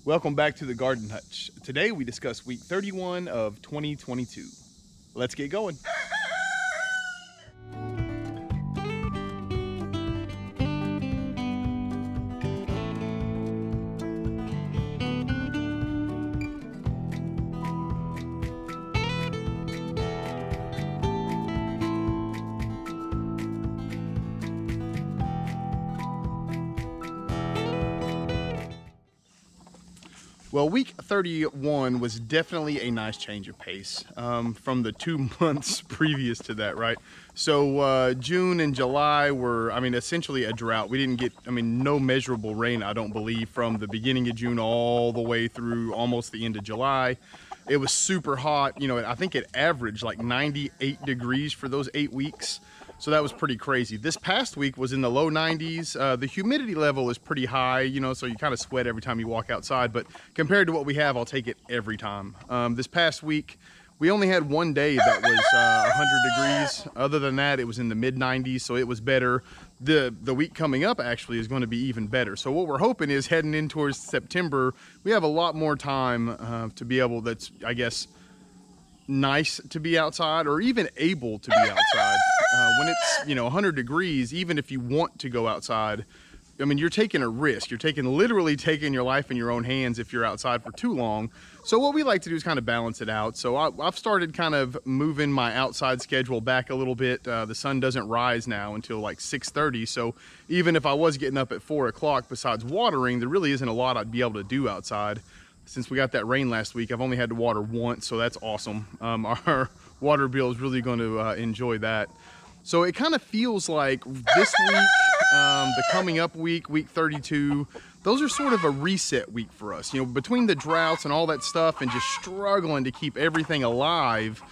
Welcome back to the Garden Hutch. Today we discuss week 31 of 2022. Let's get going. Well, week 31 was definitely a nice change of pace from the 2 months previous to that, right? So June and July were, essentially a drought. We didn't get, no measurable rain, I don't believe, from the beginning of June all the way through almost the end of July. It was super hot. I think it averaged like 98 degrees for those 8 weeks. So that was pretty crazy. This past week was in the low 90s. The humidity level is pretty high, so you kind of sweat every time you walk outside. But compared to what we have, I'll take it every time. This past week, we only had one day that was 100 degrees. Other than that, it was in the mid 90s, so it was better. The week coming up actually is going to be even better. So what we're hoping is heading in towards September, we have a lot more time to be able, that's, I guess, nice to be outside or even able to be outside. When it's 100 degrees, even if you want to go outside, you're taking a risk. You're literally taking your life in your own hands if you're outside for too long. So what we like to do is kind of balance it out. So I've started kind of moving my outside schedule back a little bit. The sun doesn't rise now until like 6:30. So even if I was getting up at 4 o'clock, besides watering, there really isn't a lot I'd be able to do outside. Since we got that rain last week, I've only had to water once, so that's awesome. Our water bill is really going to enjoy that. So it kind of feels like this week, the coming up week, week 32, those are sort of a reset week for us. Between the droughts and all that stuff and just struggling to keep everything alive,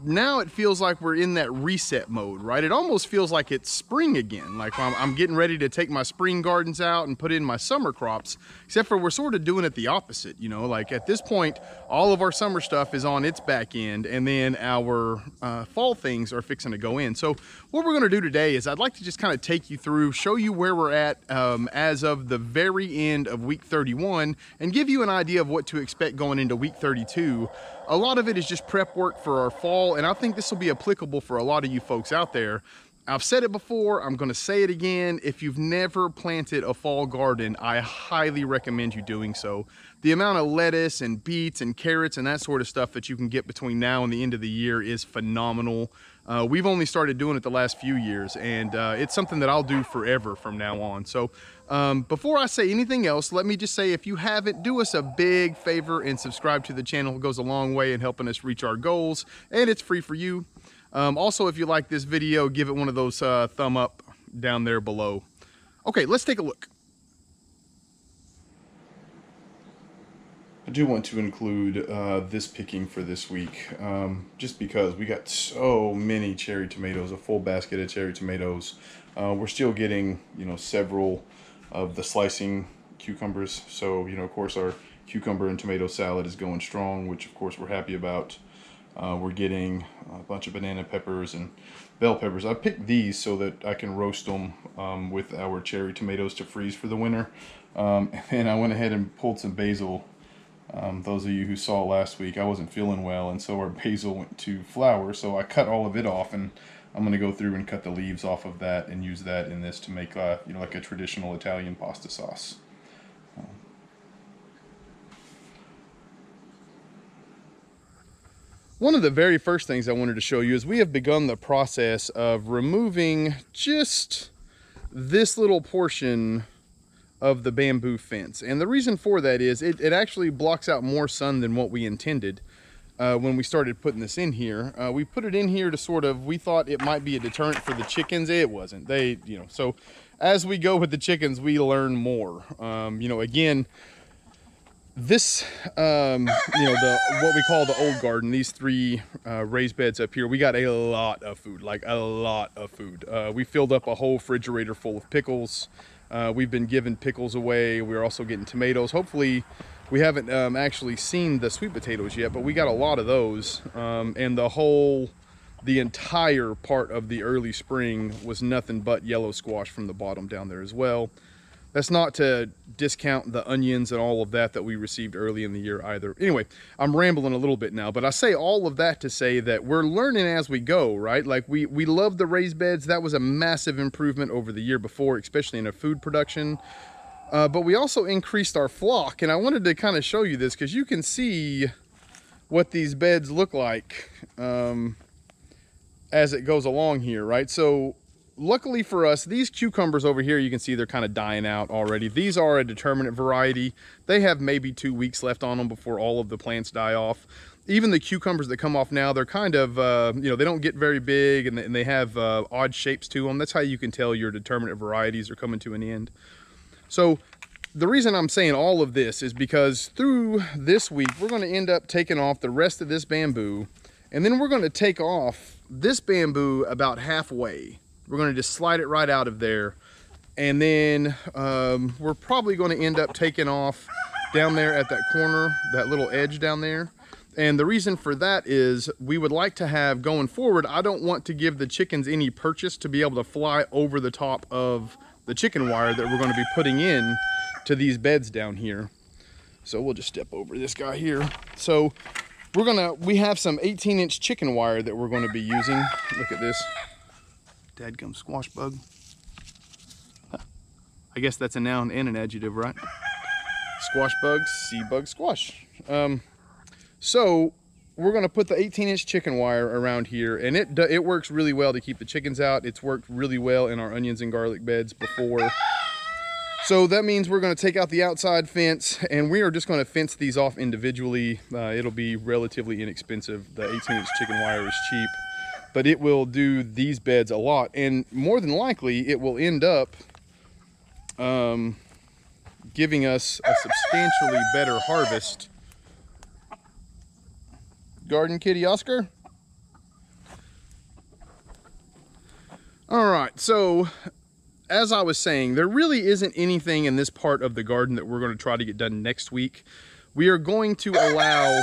now it feels like we're in that reset mode, right? It almost feels like it's spring again. Like I'm getting ready to take my spring gardens out and put in my summer crops, except for we're sort of doing it the opposite, like at this point, all of our summer stuff is on its back end and then our fall things are fixing to go in. So what we're gonna do today is I'd like to just kind of take you through, show you where we're at as of the very end of week 31 and give you an idea of what to expect going into week 32. A lot of it is just prep work for our fall, and I think this will be applicable for a lot of you folks out there. I've said it before, I'm gonna say it again. If you've never planted a fall garden, I highly recommend you doing so. The amount of lettuce and beets and carrots and that sort of stuff that you can get between now and the end of the year is phenomenal. We've only started doing it the last few years, and it's something that I'll do forever from now on. So before I say anything else, let me just say, if you haven't, do us a big favor and subscribe to the channel. It goes a long way in helping us reach our goals, and it's free for you. Also, if you like this video, give it one of those thumb up down there below. Okay, let's take a look. I do want to include this picking for this week, just because we got so many cherry tomatoes, a full basket of cherry tomatoes. We're still getting, several of the slicing cucumbers. So, of course, our cucumber and tomato salad is going strong, which of course we're happy about. We're getting a bunch of banana peppers and bell peppers. I picked these so that I can roast them with our cherry tomatoes to freeze for the winter. And I went ahead and pulled some basil. Those of you who saw last week, I wasn't feeling well, and so our basil went to flower, so I cut all of it off, and I'm going to go through and cut the leaves off of that and use that in this to make like a traditional Italian pasta sauce. One of the very first things I wanted to show you is we have begun the process of removing just this little portion of the bamboo fence. And the reason for that is it actually blocks out more sun than what we intended when we started putting this in here. We put it in here to sort of, we thought it might be a deterrent for the chickens. It wasn't. They, so as we go with the chickens, we learn more. Again, this, what we call the old garden, these 3 raised beds up here, we got a lot of food, like a lot of food. We filled up a whole refrigerator full of pickles. We've been giving pickles away. We're also getting tomatoes. Hopefully, we haven't actually seen the sweet potatoes yet, but we got a lot of those. And the entire part of the early spring was nothing but yellow squash from the bottom down there as well. That's not to discount the onions and all of that we received early in the year either. Anyway, I'm rambling a little bit now, but I say all of that to say that we're learning as we go, right? Like we love the raised beds. That was a massive improvement over the year before, especially in our food production. But we also increased our flock, and I wanted to kind of show you this because you can see what these beds look like as it goes along here, right? So luckily for us, these cucumbers over here, you can see they're kind of dying out already. These are a determinate variety. They have maybe 2 weeks left on them before all of the plants die off. Even the cucumbers that come off now, they're kind of, you know, they don't get very big, and they have odd shapes to them. That's how you can tell your determinate varieties are coming to an end. So the reason I'm saying all of this is because through this week, we're going to end up taking off the rest of this bamboo, and then we're going to take off this bamboo about halfway. We're going to just slide it right out of there, and then we're probably going to end up taking off down there at that corner, that little edge down there. And the reason for that is we would like to have, going forward, I don't want to give the chickens any purchase to be able to fly over the top of the chicken wire that we're going to be putting in to these beds down here. So we'll just step over this guy here. So we have some 18-inch chicken wire that we're going to be using. Look at this. Dadgum squash bug. I guess that's a noun and an adjective, right? Squash bug, sea bug, squash. So we're going to put the 18-inch chicken wire around here, and it works really well to keep the chickens out. It's worked really well in our onions and garlic beds before. So that means we're going to take out the outside fence, and we are just going to fence these off individually. It'll be relatively inexpensive. The 18-inch chicken wire is cheap, but it will do these beds a lot, and more than likely it will end up giving us a substantially better harvest. Garden kitty Oscar. All right, so as I was saying, there really isn't anything in this part of the garden that we're going to try to get done next week. We are going to allow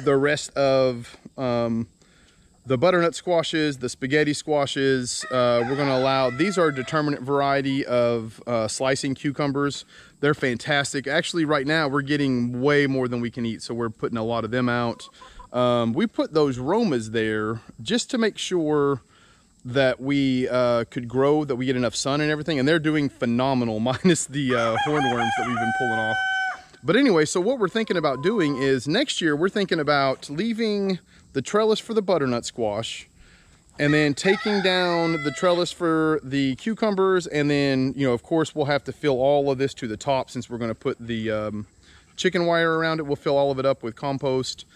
the rest of the butternut squashes, the spaghetti squashes. We're going to allow, these are a determinate variety of slicing cucumbers. They're fantastic. Actually, right now we're getting way more than we can eat, so we're putting a lot of them out. We put those Romas there just to make sure that we could grow, that we get enough sun and everything, and they're doing phenomenal, minus the hornworms that we've been pulling off. But anyway, so what we're thinking about doing is next year we're thinking about leaving the trellis for the butternut squash, and then taking down the trellis for the cucumbers, and then, you know, of course we'll have to fill all of this to the top since we're going to put the chicken wire around it. We'll fill all of it up with compost.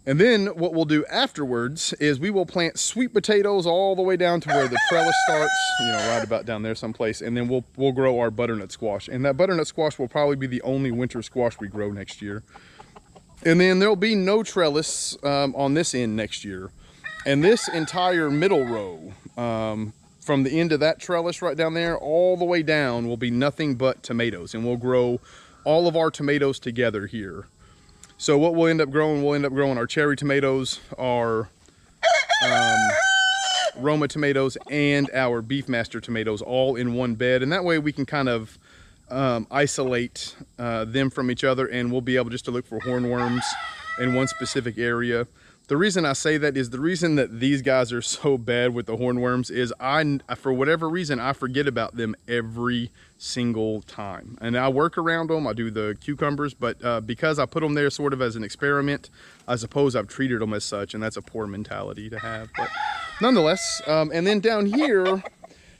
And then what we'll do afterwards is we will plant sweet potatoes all the way down to where the trellis starts, you know, right about down there someplace. And then we'll grow our butternut squash. And that butternut squash will probably be the only winter squash we grow next year. And then there'll be no trellis on this end next year. And this entire middle row, from the end of that trellis right down there all the way down, will be nothing but tomatoes. And we'll grow all of our tomatoes together here. So what we'll end up growing our cherry tomatoes, our Roma tomatoes, and our Beefmaster tomatoes all in one bed. And that way we can kind of isolate them from each other, and we'll be able just to look for hornworms in one specific area. The reason I say that is the reason that these guys are so bad with the hornworms is for whatever reason, I forget about them every single time. And I work around them, I do the cucumbers, but because I put them there sort of as an experiment, I suppose I've treated them as such, and that's a poor mentality to have. But nonetheless, and then down here,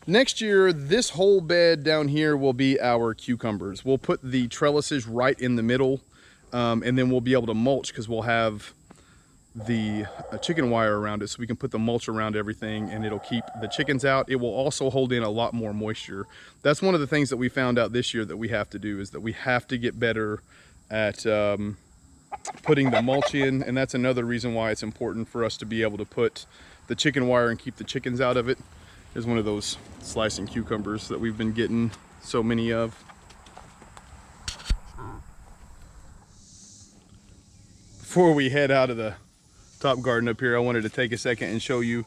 next year, this whole bed down here will be our cucumbers. We'll put the trellises right in the middle, and then we'll be able to mulch because we'll have the chicken wire around it, so we can put the mulch around everything, and it'll keep the chickens out. It will also hold in a lot more moisture. That's one of the things that we found out this year that we have to do, is that we have to get better at putting the mulch in, and that's another reason why it's important for us to be able to put the chicken wire and keep the chickens out of it. There's one of those slicing cucumbers that we've been getting so many of. Before we head out of the top garden up here, I wanted to take a second and show you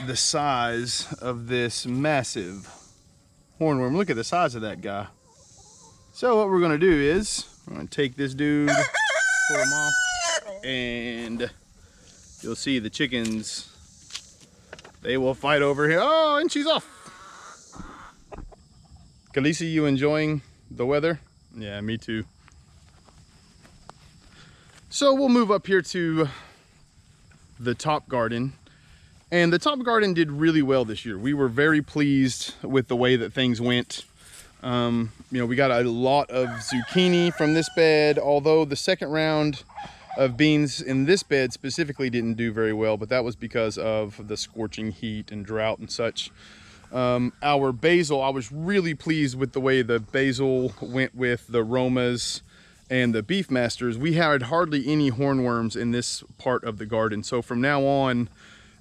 the size of this massive hornworm. Look at the size of that guy. So what we're gonna do is, we're gonna take this dude, pull him off, and you'll see the chickens, they will fight over here. Oh, and she's off. Khaleesi, you enjoying the weather? Yeah, me too. So we'll move up here to the top garden. And the top garden did really well this year. We were very pleased with the way that things went. You know, we got a lot of zucchini from this bed, although the second round of beans in this bed specifically didn't do very well, but that was because of the scorching heat and drought and such. Our basil, I was really pleased with the way the basil went with the Romas and the Beefmasters. We had hardly any hornworms in this part of the garden. So from now on,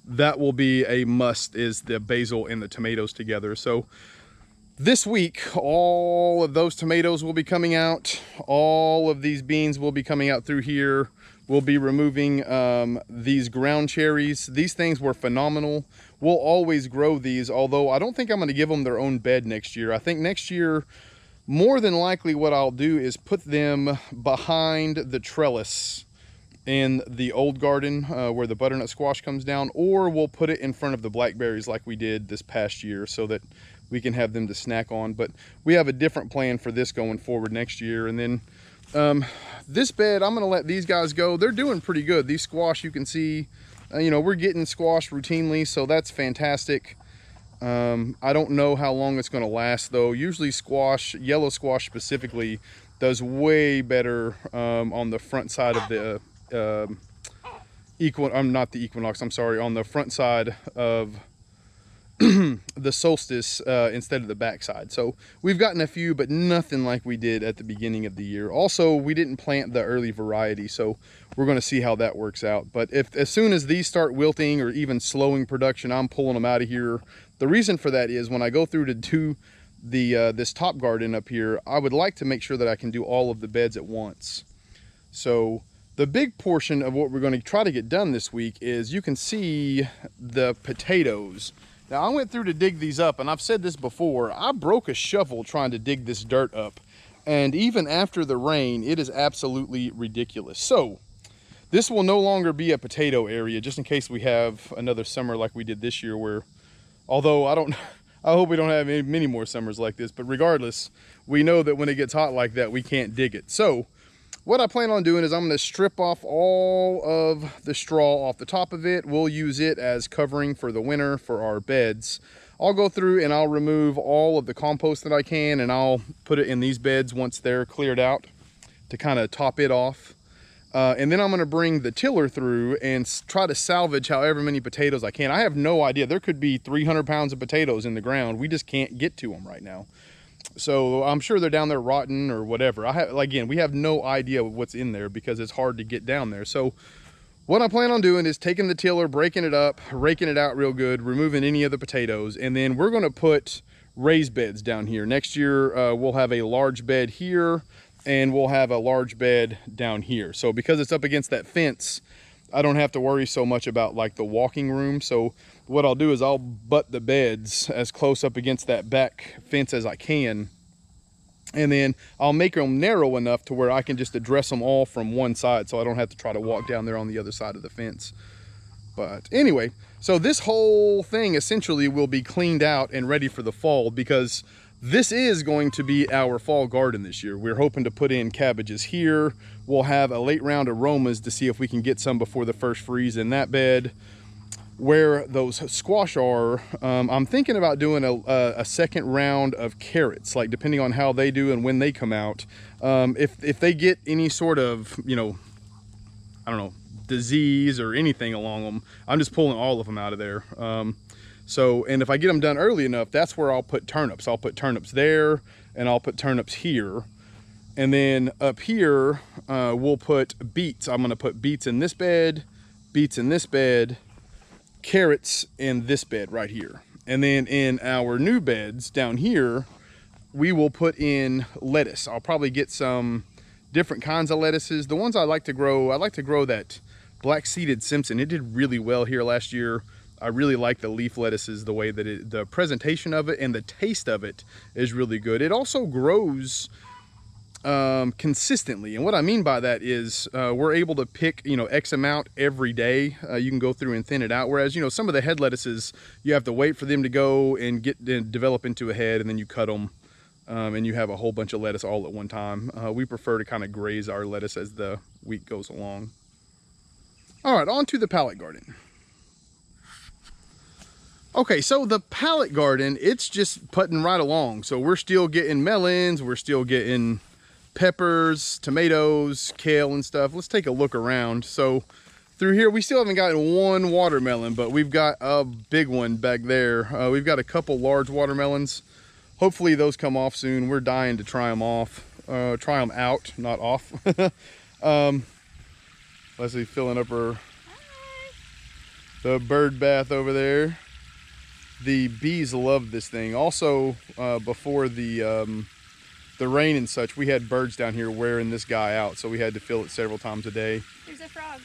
that will be a must, is the basil and the tomatoes together. So this week, all of those tomatoes will be coming out. All of these beans will be coming out through here. We'll be removing these ground cherries. These things were phenomenal. We'll always grow these, although I don't think I'm gonna give them their own bed next year. I think next year, more than likely what I'll do is put them behind the trellis in the old garden where the butternut squash comes down, or we'll put it in front of the blackberries like we did this past year so that we can have them to snack on. But we have a different plan for this going forward next year. And then this bed, I'm gonna let these guys go. They're doing pretty good. These squash, you can see, you know, we're getting squash routinely, so that's fantastic. I don't know how long it's gonna last though. Usually squash, yellow squash specifically, does way better on the front side of the not the equinox, I'm sorry, on the front side of the solstice instead of the backside. So we've gotten a few, but nothing like we did at the beginning of the year. Also, we didn't plant the early variety, so we're going to see how that works out. But if as soon as these start wilting or even slowing production, I'm pulling them out of here. The reason for that is when I go through to do the this top garden up here, I would like to make sure that I can do all of the beds at once. So the big portion of what we're going to try to get done this week is, you can see the potatoes. Now, I went through to dig these up, and I've said this before, I broke a shovel trying to dig this dirt up. And even after the rain, it is absolutely ridiculous. So this will no longer be a potato area, just in case we have another summer like we did this year, where, although I hope we don't have many more summers like this, but regardless, we know that when it gets hot like that, we can't dig it. So what I plan on doing is I'm going to strip off all of the straw off the top of it. We'll use it as covering for the winter for our beds. I'll go through and I'll remove all of the compost that I can, and I'll put it in these beds once they're cleared out to kind of top it off. And then I'm going to bring the tiller through and try to salvage however many potatoes I can. I have no idea. There could be 300 pounds of potatoes in the ground. We just can't get to them right now. So I'm sure they're down there rotten or whatever. Again, we have no idea what's in there because it's hard to get down there. So what I plan on doing is taking the tiller, breaking it up, raking it out real good, removing any of the potatoes, and then we're going to put raised beds down here. Next year, we'll have a large bed here, and we'll have a large bed down here. So because it's up against that fence, I don't have to worry so much about like the walking room. So what I'll do is I'll butt the beds as close up against that back fence as I can. And then I'll make them narrow enough to where I can just address them all from one side, so I don't have to try to walk down there on the other side of the fence. But anyway, so this whole thing essentially will be cleaned out and ready for the fall, because this is going to be our fall garden this year. We're hoping to put in cabbages here. We'll have a late round of Romas to see if we can get some before the first freeze in that bed. Where those squash are, I'm thinking about doing a second round of carrots, like depending on how they do and when they come out. If they get any sort of, you know, I don't know, disease or anything along them, I'm just pulling all of them out of there. And if I get them done early enough, that's where I'll put turnips. I'll put turnips there, and I'll put turnips here. And then up here, we'll put beets. I'm gonna put beets in this bed, beets in this bed, carrots in this bed right here. And then in our new beds down here, we will put in lettuce. I'll probably get some different kinds of lettuces. The ones I like to grow that black seeded Simpson. It did really well here last year. I really like the leaf lettuces, the way that the presentation of it and the taste of it is really good. It also grows consistently, and what I mean by that is we're able to pick, you know, X amount every day. You can go through and thin it out, whereas, you know, some of the head lettuces, you have to wait for them to go and develop into a head, and then you cut them, and you have a whole bunch of lettuce all at one time. We prefer to kind of graze our lettuce as the week goes along. All right, on to the Pallet Garden. Okay, so the Pallet Garden, it's just putting right along. So we're still getting melons, we're still getting peppers, tomatoes, kale and stuff. Let's take a look around. So through here, we still haven't gotten one watermelon, but we've got a big one back there. We've got a couple large watermelons. Hopefully those come off soon. We're dying to try them off, try them out, not off. Leslie filling up the bird bath over there. The bees love this thing. Also, before the rain and such, we had birds down here wearing this guy out, so we had to fill it several times a day. There's a frog.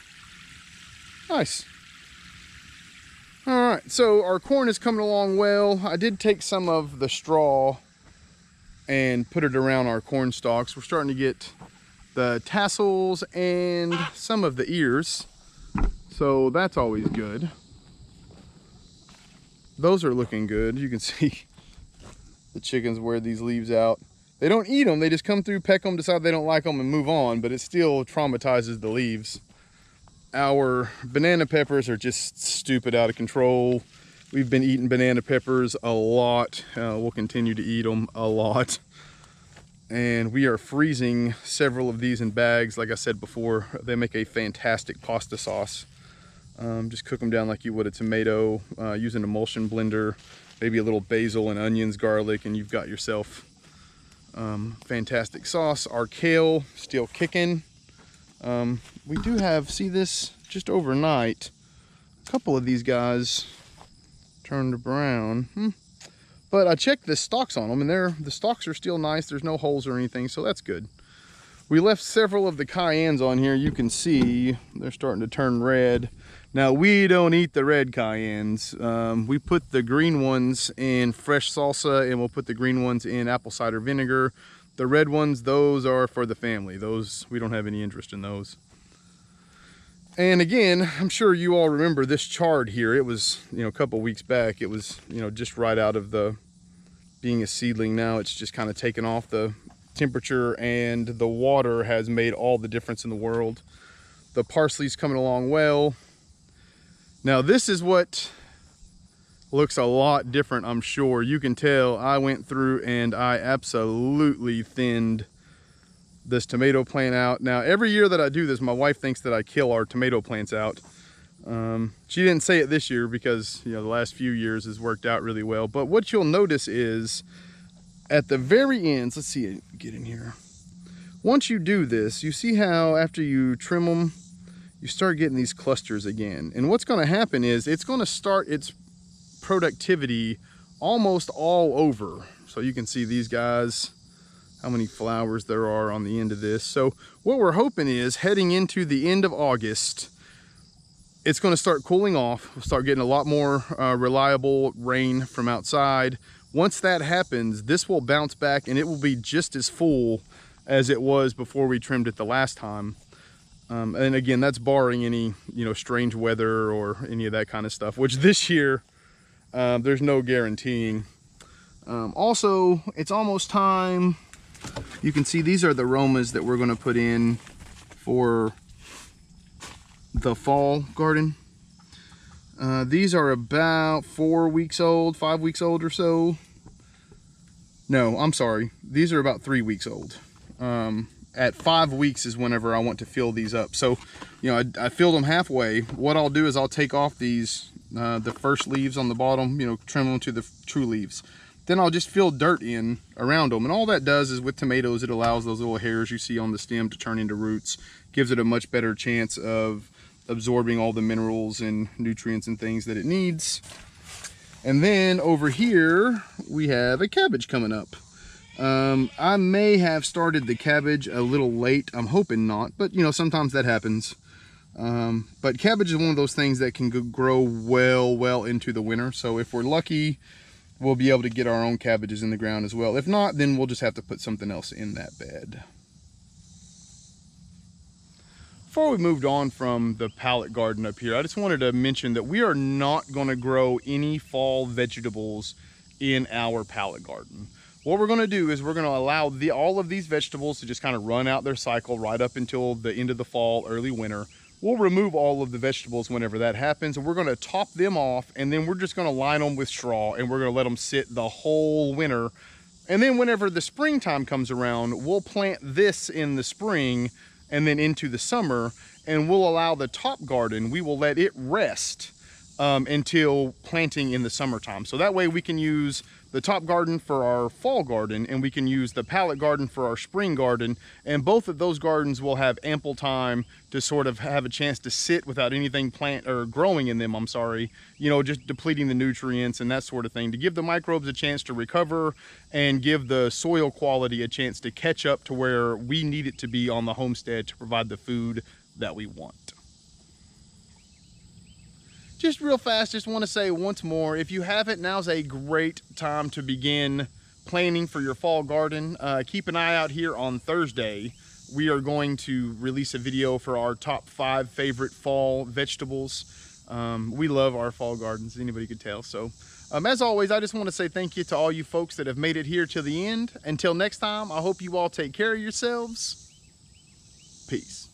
Nice. All right, so our corn is coming along well. I did take some of the straw and put it around our corn stalks. We're starting to get the tassels and some of the ears, so that's always good. Those are looking good. You can see the chickens wear these leaves out. They don't eat them, they just come through, peck them, decide they don't like them and move on, but it still traumatizes the leaves. Our banana peppers are just stupid out of control. We've been eating banana peppers a lot. We'll continue to eat them a lot. And we are freezing several of these in bags. Like I said before, they make a fantastic pasta sauce. Just cook them down like you would a tomato, use an emulsion blender, maybe a little basil and onions, garlic, and you've got yourself fantastic sauce. Our kale still kicking. We do have, see this, just overnight, a couple of these guys turned brown. But I checked the stalks on them, and the stalks are still nice. There's no holes or anything, so that's good. We left several of the cayennes on here. You can see they're starting to turn red. Now, we don't eat the red cayennes. We put the green ones in fresh salsa, and we'll put the green ones in apple cider vinegar. The red ones, those are for the family. Those, we don't have any interest in those. And again, I'm sure you all remember this chard here. It was, you know, a couple weeks back. It was, you know, just right out of being a seedling. Now it's just kind of taken off. The temperature and the water has made all the difference in the world. The parsley's coming along well. Now this is what looks a lot different, I'm sure. You can tell I went through and I absolutely thinned this tomato plant out. Now every year that I do this, my wife thinks that I kill our tomato plants out. She didn't say it this year because, you know, the last few years has worked out really well. But what you'll notice is at the very ends, let's see it get in here. Once you do this, you see how after you trim them, you start getting these clusters again. And what's gonna happen is it's gonna start its productivity almost all over. So you can see these guys, how many flowers there are on the end of this. So what we're hoping is heading into the end of August, it's gonna start cooling off. We'll start getting a lot more reliable rain from outside. Once that happens, this will bounce back and it will be just as full as it was before we trimmed it the last time. And again, that's barring any, you know, strange weather or any of that kind of stuff, which this year, there's no guaranteeing. Also, it's almost time. You can see these are the aromas that we're gonna put in for the fall garden. These are about 4 weeks old, 5 weeks old or so. No, I'm sorry. These are about 3 weeks old. At 5 weeks is whenever I want to fill these up. So, you know, I filled them halfway. What I'll do is I'll take off these, the first leaves on the bottom, you know, trim them to the true leaves. Then I'll just fill dirt in around them. And all that does is with tomatoes, it allows those little hairs you see on the stem to turn into roots. Gives it a much better chance of absorbing all the minerals and nutrients and things that it needs. And then over here, we have a cabbage coming up. I may have started the cabbage a little late. I'm hoping not, but you know, sometimes that happens. But cabbage is one of those things that can grow well into the winter. So if we're lucky, we'll be able to get our own cabbages in the ground as well. If not, then we'll just have to put something else in that bed. Before we moved on from the pallet garden up here, I just wanted to mention that we are not going to grow any fall vegetables in our pallet garden. What we're going to do is we're going to allow all of these vegetables to just kind of run out their cycle right up until the end of the fall, early winter. We'll remove all of the vegetables whenever that happens, and we're going to top them off, and then we're just going to line them with straw, and we're going to let them sit the whole winter. And then whenever the springtime comes around, we'll plant this in the spring and then into the summer, and we'll allow the top garden, we will let it rest until planting in the summertime. So that way we can use the top garden for our fall garden, and we can use the pallet garden for our spring garden, and both of those gardens will have ample time to sort of have a chance to sit without anything growing in them, you know, just depleting the nutrients and that sort of thing, to give the microbes a chance to recover and give the soil quality a chance to catch up to where we need it to be on the homestead to provide the food that we want. Just real fast, just want to say once more, if you haven't, now's a great time to begin planning for your fall garden. Keep an eye out here on Thursday. We are going to release a video for our top 5 favorite fall vegetables. We love our fall gardens, anybody could tell. So as always, I just want to say thank you to all you folks that have made it here till the end. Until next time, I hope you all take care of yourselves. Peace.